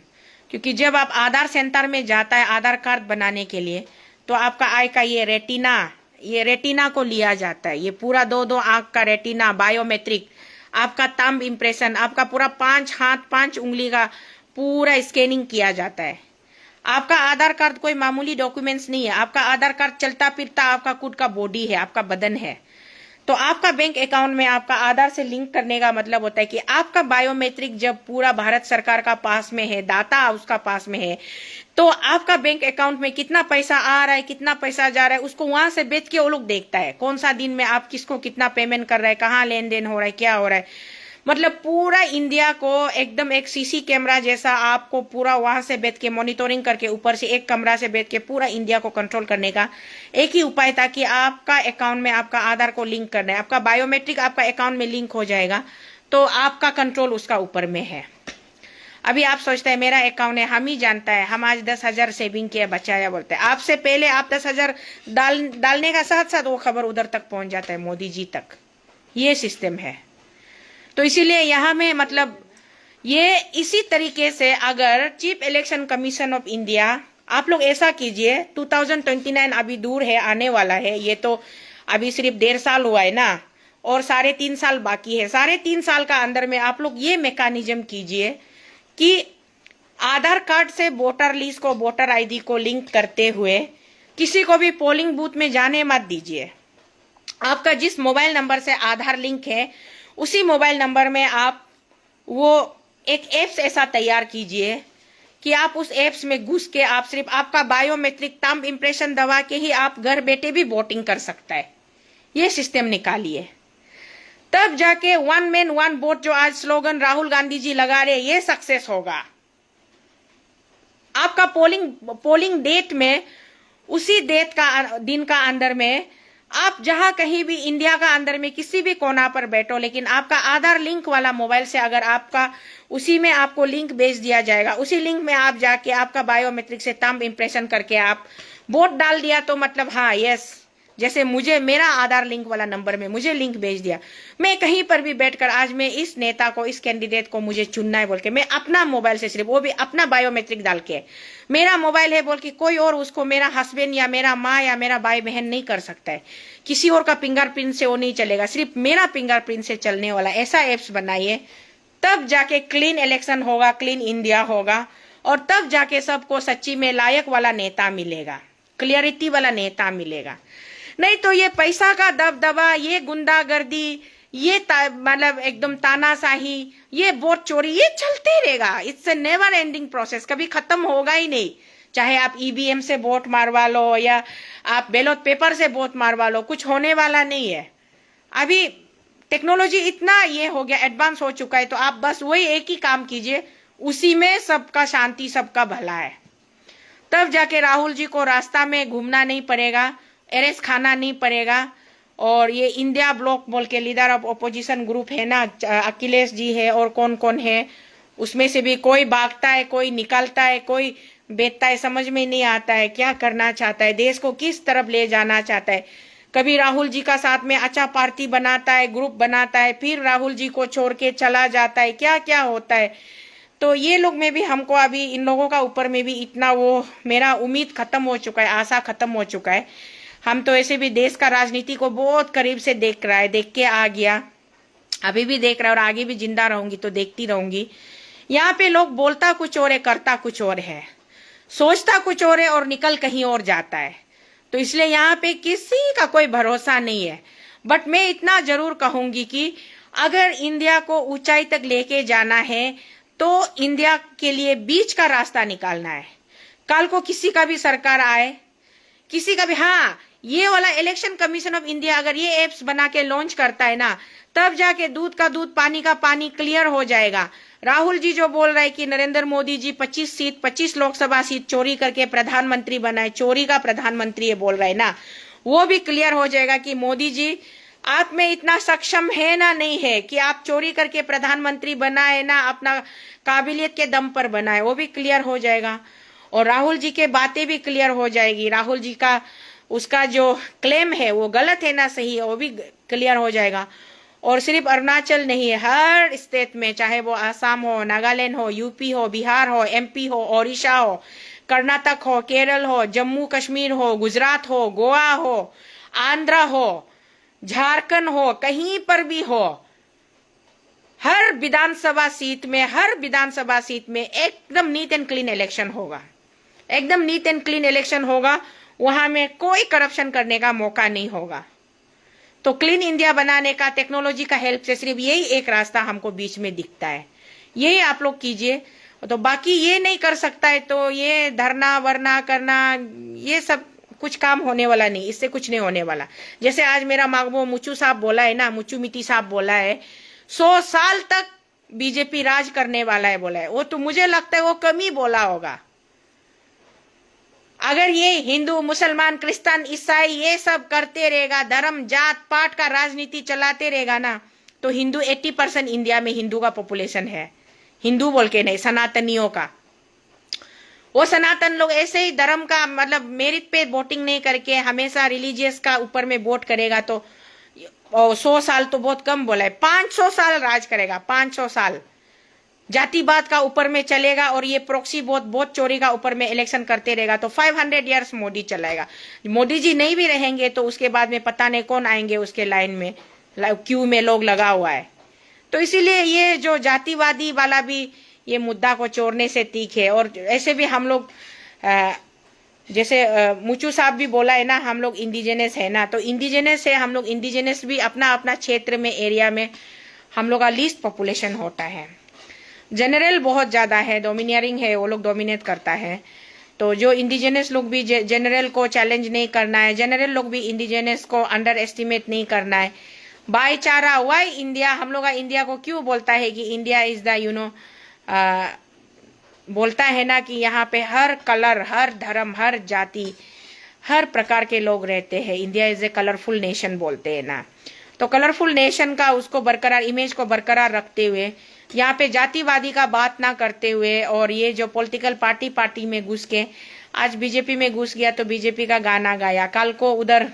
क्योंकि जब आप आधार सेंटर में जाता है आधार कार्ड बनाने के लिए, तो आपका आई का ये रेटिना को लिया जाता है। ये पूरा दो आंख का रेटिना, बायोमेट्रिक, आपका थंब इम्प्रेशन, आपका पूरा 5 हाथ 5 उंगली का पूरा स्कैनिंग किया जाता है। आपका आधार कार्ड कोई मामूली डॉक्यूमेंट्स नहीं है। आपका आधार कार्ड चलता फिरता आपका खुद का बॉडी है, आपका बदन है। तो आपका बैंक अकाउंट में आपका आधार से लिंक करने का मतलब होता है कि आपका बायोमेट्रिक जब पूरा भारत सरकार का पास में है, डाटा उसका पास में है, तो आपका बैंक अकाउंट में कितना पैसा आ रहा है, कितना पैसा जा रहा है, उसको वहां से बेच के वो लोग देखता है। कौन सा दिन में आप किसको कितना पेमेंट कर रहे हैं, कहाँ लेन देन हो रहा है, क्या हो रहा है। मतलब पूरा इंडिया को एकदम एक सीसी कैमरा जैसा आपको पूरा वहां से बैठ के मॉनिटरिंग करके, ऊपर से एक कमरा से बैठ के पूरा इंडिया को कंट्रोल करने का एक ही उपाय था कि आपका अकाउंट में आपका आधार को लिंक करना है। आपका बायोमेट्रिक आपका अकाउंट में लिंक हो जाएगा तो आपका कंट्रोल उसका ऊपर में है। अभी आप सोचते हैं मेरा अकाउंट है, हम ही जानता है, हम आज 10,000 सेविंग किया, बचाया बोलते हैं। आपसे पहले आप 10,000 डालने का साथ साथ वो खबर उधर तक पहुंच जाता है, मोदी जी तक। ये सिस्टम है। तो इसीलिए यहाँ में मतलब ये इसी तरीके से अगर chief election commission of India, आप लोग ऐसा कीजिए, 2029 अभी दूर है, आने वाला है। ये तो अभी सिर्फ 1.5 साल हुआ है ना, और 3.5 साल बाकी है। 3.5 साल का अंदर में आप लोग ये मैकेनिज्म कीजिए कि आधार कार्ड से वोटर लिस्ट को, वोटर आईडी को लिंक करते हुए किसी को भी पोलिंग बूथ में जाने मत दीजिए। आपका जिस मोबाइल नंबर से आधार लिंक है उसी मोबाइल नंबर में आप वो एक एप्स ऐसा तैयार कीजिए कि आप उस एप्स में घुस के आप सिर्फ आपका बायोमेट्रिक थंब इम्प्रेशन दबा के ही आप घर बैठे भी वोटिंग कर सकता है। ये सिस्टम निकालिए, तब जाके 1 मैन 1 वोट जो आज स्लोगन राहुल गांधी जी लगा रहे, ये सक्सेस होगा। आपका पोलिंग डेट में, उसी दिन का अंदर में आप जहां कहीं भी इंडिया का अंदर में किसी भी कोना पर बैठो, लेकिन आपका आधार लिंक वाला मोबाइल से अगर आपका उसी में आपको लिंक भेज दिया जाएगा, उसी लिंक में आप जाके आपका बायोमेट्रिक से थंब इम्प्रेशन करके आप वोट डाल दिया, तो मतलब हाँ यस, जैसे मुझे मेरा आधार लिंक वाला नंबर में मुझे लिंक भेज दिया, मैं कहीं पर भी बैठकर आज मैं इस नेता को, इस कैंडिडेट को मुझे चुनना है बोल के मैं अपना मोबाइल से, सिर्फ वो भी अपना बायोमेट्रिक डाल के, मेरा मोबाइल है बोल के कोई और उसको, मेरा हस्बैंड या मेरा माँ या मेरा भाई बहन नहीं कर सकता है। किसी और का फिंगरप्रिंट से वो नहीं चलेगा, सिर्फ मेरा फिंगरप्रिंट से चलने वाला ऐसा एप्स बनाइए। तब जाके क्लीन इलेक्शन होगा, क्लीन इंडिया होगा, और तब जाके सबको सच्ची में लायक वाला नेता मिलेगा, क्लियरिटी वाला नेता मिलेगा। नहीं तो ये पैसा का दबदबा, ये गुंडागर्दी, ये मतलब एकदम तानाशाही, ये वोट चोरी, ये चलते रहेगा। It's a never ending process, कभी खत्म होगा ही नहीं। चाहे आप ईवीएम से वोट मारवा लो या आप बैलेट पेपर से वोट मारवा लो, कुछ होने वाला नहीं है। अभी टेक्नोलॉजी इतना ये हो गया, एडवांस हो चुका है, तो आप बस वही एक ही काम कीजिए, उसी में सबका शांति, सबका भला है। तब जाके राहुल जी को रास्ता में घूमना नहीं पड़ेगा, एरेस खाना नहीं पड़ेगा। और ये इंडिया ब्लॉक बोल के लीडर ऑफ ओपोजिशन ग्रुप है ना, अखिलेश जी है और कौन कौन है, उसमें से भी कोई भागता है, कोई निकलता है, कोई बेचता है, समझ में नहीं आता है क्या करना चाहता है, देश को किस तरफ ले जाना चाहता है। कभी राहुल जी का साथ में अच्छा पार्टी बनाता है, ग्रुप बनाता है, फिर राहुल जी को छोड़ के चला जाता है, क्या क्या होता है। तो ये लोग में भी हमको अभी इन लोगों का ऊपर में भी इतना वो मेरा उम्मीद खत्म हो चुका है, आशा खत्म हो चुका है। हम तो ऐसे भी देश का राजनीति को बहुत करीब से देख रहा है, देख के आ गया, अभी भी देख रहा है और आगे भी जिंदा रहूंगी तो देखती रहूंगी। यहाँ पे लोग बोलता कुछ और है, करता कुछ और है, सोचता कुछ और है और निकल कहीं और जाता है। तो इसलिए यहाँ पे किसी का कोई भरोसा नहीं है। बट मैं इतना जरूर कहूंगी कि अगर इंडिया को ऊंचाई तक लेके जाना है तो इंडिया के लिए बीच का रास्ता निकालना है। कल को किसी का भी सरकार आए, किसी का भी, हाँ, ये वाला इलेक्शन कमीशन ऑफ इंडिया अगर ये एप्स बना के लॉन्च करता है ना, तब जाके दूध का दूध पानी का पानी क्लियर हो जाएगा। राहुल जी जो बोल रहे हैं कि नरेंद्र मोदी जी 25 लोकसभा सीट चोरी करके प्रधानमंत्री बनाए, चोरी का प्रधानमंत्री ये बोल रहे हैं ना, वो भी क्लियर हो जाएगा कि मोदी जी आप में इतना सक्षम है ना नहीं है कि आप चोरी करके प्रधानमंत्री बनाए ना, अपना काबिलियत के दम पर बनाए, वो भी क्लियर हो जाएगा। और राहुल जी के बातें भी क्लियर हो जाएगी, राहुल जी का उसका जो क्लेम है वो गलत है ना सही है, वो भी क्लियर हो जाएगा। और सिर्फ अरुणाचल नहीं है, हर स्टेट में, चाहे वो आसाम हो, नागालैंड हो, यूपी हो, बिहार हो, एमपी हो, ओडिशा हो, कर्नाटक हो, केरल हो, जम्मू कश्मीर हो, गुजरात हो, गोवा हो, आंध्रा हो, झारखंड हो, कहीं पर भी हो, हर विधानसभा सीट में एकदम नीट एंड क्लीन इलेक्शन होगा, एकदम नीट एंड क्लीन इलेक्शन होगा। वहां में कोई करप्शन करने का मौका नहीं होगा। तो क्लीन इंडिया बनाने का टेक्नोलॉजी का हेल्प से सिर्फ यही एक रास्ता हमको बीच में दिखता है, यही आप लोग कीजिए। तो बाकी ये नहीं कर सकता है तो ये धरना वरना करना, ये सब कुछ काम होने वाला नहीं, इससे कुछ नहीं होने वाला। जैसे आज मेरा मागबो मुचू साहब बोला है ना, मुचू मिट्टी साहब बोला है 100 साल तक बीजेपी राज करने वाला है बोला है, वो तो मुझे लगता है वो कम ही बोला होगा। अगर ये हिंदू मुसलमान क्रिश्चियन ईसाई ये सब करते रहेगा, धर्म जात पात का राजनीति चलाते रहेगा ना, तो हिंदू 80% इंडिया में हिंदू का पॉपुलेशन है, हिंदू बोल के नहीं, सनातनियों का। वो सनातन लोग ऐसे ही धर्म का मतलब मेरिट पे वोटिंग नहीं करके हमेशा रिलीजियस का ऊपर में वोट करेगा। तो 100 साल तो बहुत कम बोला है, 500 साल राज करेगा, 500 साल जातिवाद का ऊपर में चलेगा और ये प्रॉक्सी बहुत चोरी का ऊपर में इलेक्शन करते रहेगा। तो 500 इयर्स मोदी चलाएगा। मोदी जी नहीं भी रहेंगे तो उसके बाद में पता नहीं कौन आएंगे उसके लाइन में, क्यू में लोग लगा हुआ है। तो इसीलिए ये जो जातिवादी वाला भी ये मुद्दा को चोरने से तीखे। और ऐसे भी हम लोग जैसे मुचू साहब भी बोला है ना, हम लोग इंडिजिनस है ना, तो इंडिजिनस है हम लोग, इंडिजिनस भी अपना अपना क्षेत्र में एरिया में हम लोग का लीस्ट पॉपुलेशन होता है। जनरल बहुत ज़्यादा है, डोमिनियरिंग है, वो लोग डोमिनेट करता है। तो जो इंडिजिनस लोग भी जनरल को चैलेंज नहीं करना है, जनरल लोग भी इंडिजिनस को अंडर एस्टिमेट नहीं करना है। भाईचारा, वाई इंडिया, हम लोग का इंडिया को क्यों बोलता है कि इंडिया इज द बोलता है ना कि यहाँ पे हर कलर, हर धर्म, हर जाति, हर प्रकार के लोग रहते हैं। India is a colourful nation बोलते हैं ना। तो कलरफुल नेशन का उसको बरकरार, इमेज को बरकरार रखते हुए, यहाँ पे जातिवादी का बात ना करते हुए, और ये जो पॉलिटिकल पार्टी में घुस के आज बीजेपी में घुस गया तो बीजेपी का गाना गाया, कल को उधर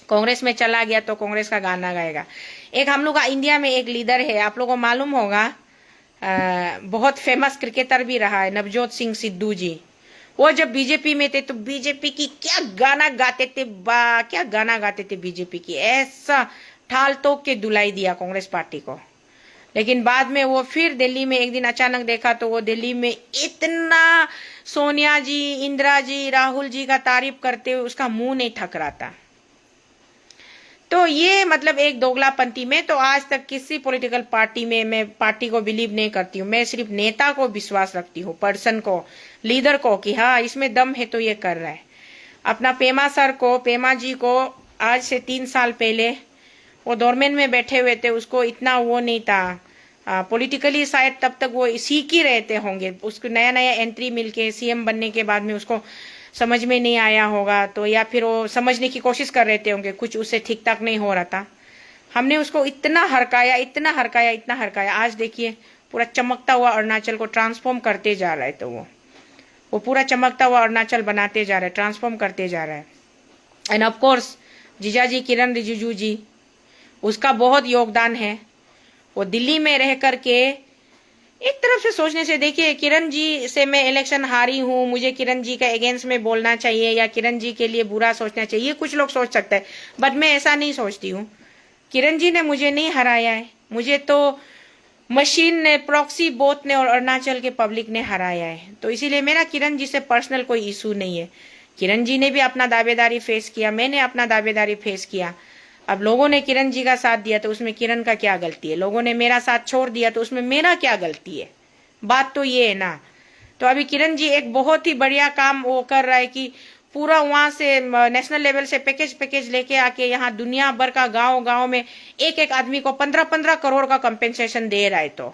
कांग्रेस में चला गया तो कांग्रेस का गाना गाएगा। एक हम लोग का इंडिया में एक लीडर है, आप लोगों को मालूम होगा, बहुत फेमस क्रिकेटर भी रहा है, नवजोत सिंह सिद्धू जी। वो जब बीजेपी में थे तो बीजेपी की क्या गाना गाते थे, क्या गाना गाते थे बीजेपी की, ऐसा ठाल तोक के दुलाई दिया कांग्रेस पार्टी को। लेकिन बाद में वो फिर दिल्ली में एक दिन अचानक देखा तो वो दिल्ली में इतना सोनिया जी, इंदिरा जी, राहुल जी का तारीफ करते हुए उसका मुंह नहीं ठक रहा था। तो ये मतलब एक दोगलापंथी में, तो आज तक किसी पॉलिटिकल पार्टी में मैं पार्टी को बिलीव नहीं करती हूँ। मैं सिर्फ नेता को विश्वास रखती हूँ, पर्सन को, लीडर को, कि हाँ इसमें दम है तो ये कर रहा है। अपना पेमा सर को, पेमा जी को आज से 3 साल पहले वो गवर्नमेंट में बैठे हुए थे, उसको इतना वो नहीं था पॉलिटिकली, शायद तब तक वो सीख ही रहते होंगे। उसको नया नया एंट्री मिलके सीएम बनने के बाद में उसको समझ में नहीं आया होगा, तो या फिर वो समझने की कोशिश कर रहे थे होंगे, कुछ उससे ठीक ठाक नहीं हो रहा था। हमने उसको इतना हरकाया, इतना हरकाया, इतना हरकाया, आज देखिए पूरा चमकता हुआ अरुणाचल को ट्रांसफॉर्म करते जा रहा है। तो वो पूरा चमकता हुआ अरुणाचल बनाते जा रहा है, ट्रांसफॉर्म करते जा रहा है। एंड ऑफ कोर्स जीजाजी किरण रिजिजू जी, उसका बहुत योगदान है। वो दिल्ली में रह करके एक तरफ से सोचने से, देखिए किरण जी से मैं इलेक्शन हारी हूं, मुझे किरण जी का अगेंस्ट में बोलना चाहिए या किरण जी के लिए बुरा सोचना चाहिए, कुछ लोग सोच सकते हैं, बट मैं ऐसा नहीं सोचती हूँ। किरण जी ने मुझे नहीं हराया है, मुझे तो मशीन ने, प्रॉक्सी बोट ने और अरुणाचल के पब्लिक ने हराया है। तो इसीलिए मेरा किरण जी से पर्सनल कोई इशू नहीं है। किरण जी ने भी अपना दावेदारी फेस किया, मैंने अपना दावेदारी फेस किया। अब लोगों ने किरण जी का साथ दिया तो उसमें किरण का क्या गलती है, लोगों ने मेरा साथ छोड़ दिया तो उसमें मेरा क्या गलती है, बात तो ये है ना। तो अभी किरण जी एक बहुत ही बढ़िया काम वो कर रहा है कि पूरा वहां से नेशनल लेवल से पैकेज लेके आके यहाँ दुनिया भर का गांव में एक एक आदमी को 15-15 करोड़ का कंपेंसेशन दे रहा है। तो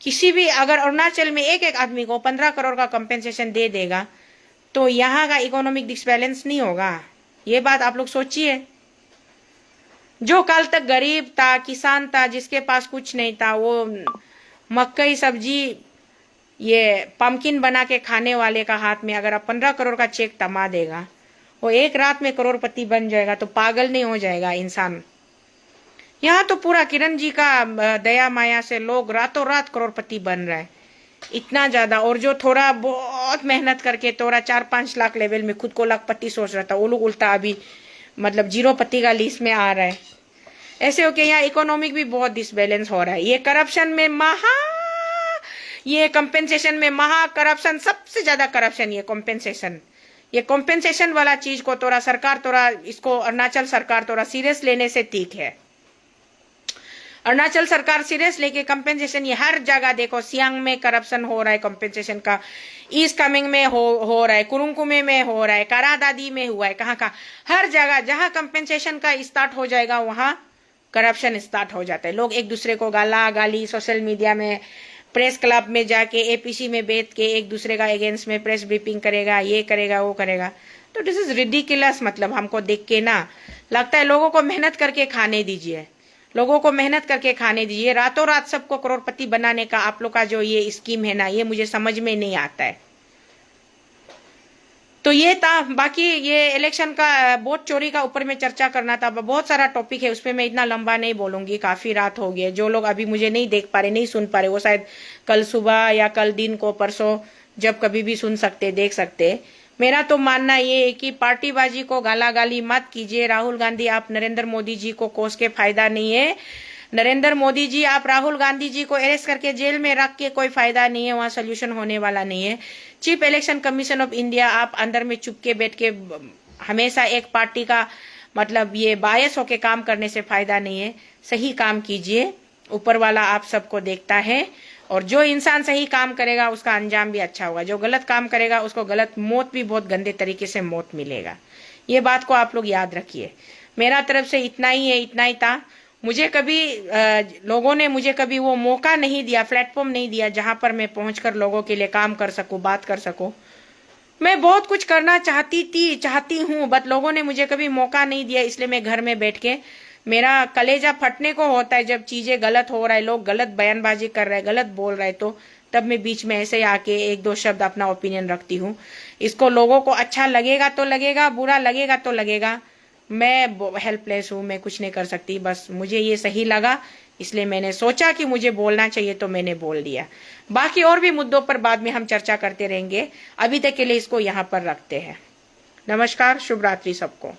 किसी भी, अगर अरुणाचल में एक एक आदमी को 15 करोड़ का कंपेंसेशन दे देगा तो यहाँ का इकोनॉमिक डिसबैलेंस नहीं होगा। ये बात आप लोग सोचिए। जो कल तक गरीब था, किसान था, जिसके पास कुछ नहीं था, वो मकई सब्जी ये पम्पकिन बना के खाने वाले का हाथ में अगर आप 15 करोड़ का चेक थमा देगा, वो एक रात में करोड़पति बन जाएगा। तो पागल नहीं हो जाएगा इंसान। यहाँ तो पूरा किरण जी का दया माया से लोग रातों रात करोड़पति बन रहा है, इतना ज्यादा। और जो थोड़ा बहुत मेहनत करके थोड़ा 4-5 लाख लेवल में खुद को लाखपति सोच रहा था, वो लोग उल्टा अभी मतलब जीरोपति का लिस्ट में आ रहा है। ऐसे होके यहाँ इकोनॉमिक भी बहुत डिसबैलेंस हो रहा है। ये करप्शन में ये कंपेंसेशन में करप्शन, सबसे ज्यादा करप्शन ये कॉम्पेंसेशन वाला चीज को थोड़ा सरकार, थोड़ा इसको अरुणाचल सरकार थोड़ा सीरियस लेने से ठीक है। अरुणाचल सरकार सीरियस लेके कंपेंसेशन, ये हर जगह देखो, सियांग में करप्शन हो रहा है कंपेंसेशन का, ईस्ट कामेंग में हो रहा है, कुरुंकुमे में हो रहा है, करादादी में हुआ है, कहाँ हर जगह जहां कंपेंसेशन का स्टार्ट हो जाएगा वहां करप्शन स्टार्ट हो जाता है। लोग एक दूसरे को गाली सोशल मीडिया में, प्रेस क्लब में जाके, एपीसी में बैठ के एक दूसरे का अगेंस्ट में प्रेस ब्रीफिंग करेगा, ये करेगा वो करेगा। तो दिस इज रिडिकुलस। मतलब हमको देख के ना लगता है लोगों को मेहनत करके खाने दीजिए, लोगों को मेहनत करके खाने दीजिए। रातों रात सबको करोड़पति बनाने का आप लोग का जो ये स्कीम है ना, ये मुझे समझ में नहीं आता है। तो ये था। बाकी ये इलेक्शन का वोट चोरी का ऊपर में चर्चा करना था, बहुत सारा टॉपिक है, उसमें मैं इतना लंबा नहीं बोलूंगी, काफी रात हो गई। जो लोग अभी मुझे नहीं देख पा रहे, नहीं सुन पा रहे, वो शायद कल सुबह या कल दिन को, परसों, जब कभी भी सुन सकते, देख सकते। मेरा तो मानना ये है कि पार्टीबाजी को गाली मत कीजिए। राहुल गांधी, आप नरेंद्र मोदी जी को कोस के फायदा नहीं है। नरेंद्र मोदी जी, आप राहुल गांधी जी को अरेस्ट करके जेल में रख के कोई फायदा नहीं है, वहां सोल्यूशन होने वाला नहीं है। Chief election commission of India, आप अंदर में चुप के बैठ के हमेशा एक पार्टी का मतलब ये बायस होके काम करने से फायदा नहीं है। सही काम कीजिए, ऊपर वाला आप सबको देखता है, और जो इंसान सही काम करेगा उसका अंजाम भी अच्छा होगा, जो गलत काम करेगा उसको गलत मौत भी, बहुत गंदे तरीके से मौत मिलेगा। ये बात को आप लोग याद रखिए। मेरा तरफ से इतना ही है, इतना ही था। मुझे कभी लोगों ने मुझे कभी वो मौका नहीं दिया, प्लेटफॉर्म नहीं दिया जहां पर मैं पहुंचकर लोगों के लिए काम कर सकूं, बात कर सकूं। मैं बहुत कुछ करना चाहती हूं, बट लोगों ने मुझे कभी मौका नहीं दिया। इसलिए मैं घर में बैठ के, मेरा कलेजा फटने को होता है जब चीजें गलत हो रहा है, लोग गलत बयानबाजी कर रहे हैं, गलत बोल रहे हैं, तो तब मैं बीच में ऐसे आके एक दो शब्द अपना ओपिनियन रखती हूँ। इसको लोगों को अच्छा लगेगा तो लगेगा, बुरा लगेगा तो लगेगा। मैं हेल्पलेस हूँ, मैं कुछ नहीं कर सकती। बस मुझे ये सही लगा, इसलिए मैंने सोचा कि मुझे बोलना चाहिए तो मैंने बोल दिया। बाकी और भी मुद्दों पर बाद में हम चर्चा करते रहेंगे। अभी तक के लिए इसको यहाँ पर रखते हैं। नमस्कार, शुभ रात्रि सबको।